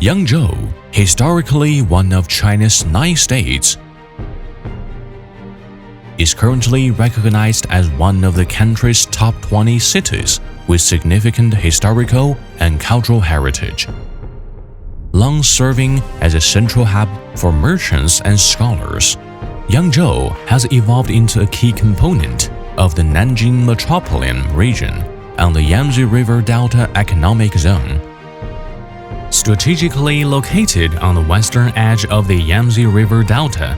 Yangzhou, historically one of China's 9 states, is currently recognized as one of the country's top 20 cities with significant historical and cultural heritage. Long serving as a central hub for merchants and scholars, Yangzhou has evolved into a key component of the Nanjing metropolitan region on the Yangtze River Delta Economic Zone. Strategically located on the western edge of the Yangtze River Delta,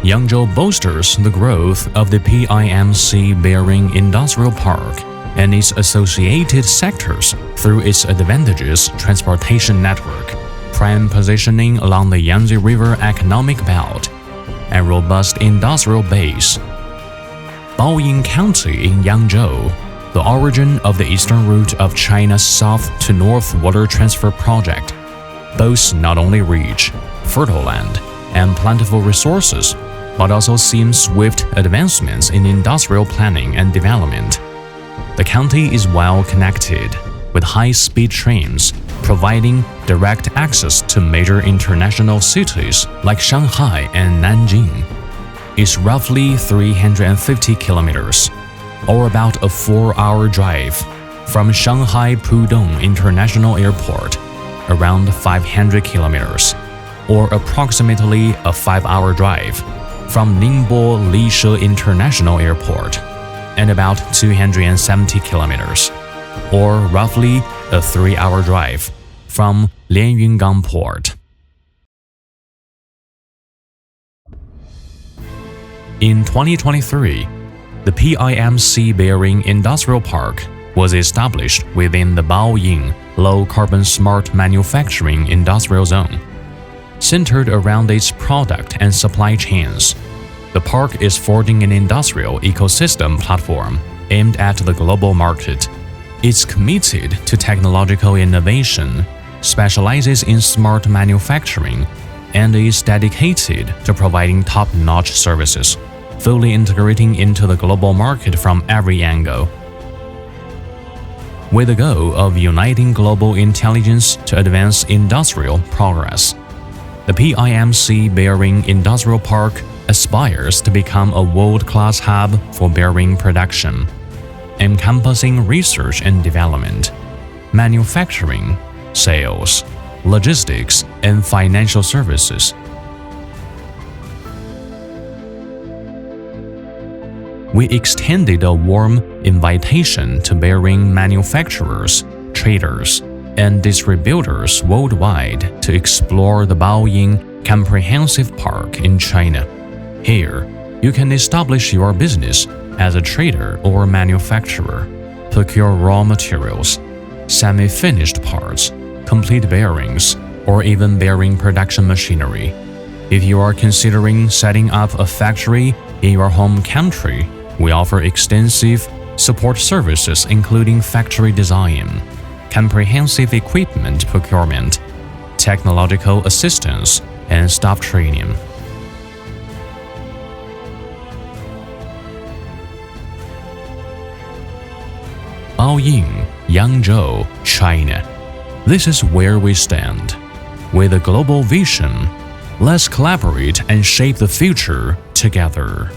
Yangzhou bolsters the growth of the PIMC BaoYing Industrial Park and its associated sectors through its advantageous transportation network, prime positioning along the Yangtze River Economic Belt, and robust industrial base. BaoYing County in Yangzhou, the origin of the eastern route of China's south-to-north water transfer project, boasts not only rich, fertile land and plentiful resources, but also sees swift advancements in industrial planning and development. The county is well connected, with high-speed trains providing direct access to major international cities like Shanghai and Nanjing. It's roughly 350 kilometers, or about a 4-hour drive, from Shanghai Pudong International Airport, around 500 kilometers, or approximately a 5-hour drive from Ningbo Lishe International Airport, and about 270 kilometers, or roughly a 3-hour drive from Lianyungang Port. In 2023, the PIMC BaoYing Industrial Park was established within the BaoYing Low-Carbon Smart Manufacturing Industrial Zone. Centered around its product and supply chains, the park is forging an industrial ecosystem platform aimed at the global market. It's committed to technological innovation, specializes in smart manufacturing, and is dedicated to providing top-notch services, fully integrating into the global market from every angle. With the goal of uniting global intelligence to advance industrial progress, the PIMC BaoYing Industrial Park aspires to become a world-class hub for bearing production, encompassing research and development, manufacturing, sales, logistics, and financial services. We extended a warm invitation to bearing manufacturers, traders, and distributors worldwide to explore the BaoYing Comprehensive Park in China. Here, you can establish your business as a trader or manufacturer, procure raw materials, semi-finished parts, complete bearings, or even bearing production machinery. If you are considering setting up a factory in your home country, we offer extensive support services including factory design, comprehensive equipment procurement, technological assistance, and staff training. BaoYing, Yangzhou, China. This is where we stand. With a global vision, let's collaborate and shape the future together.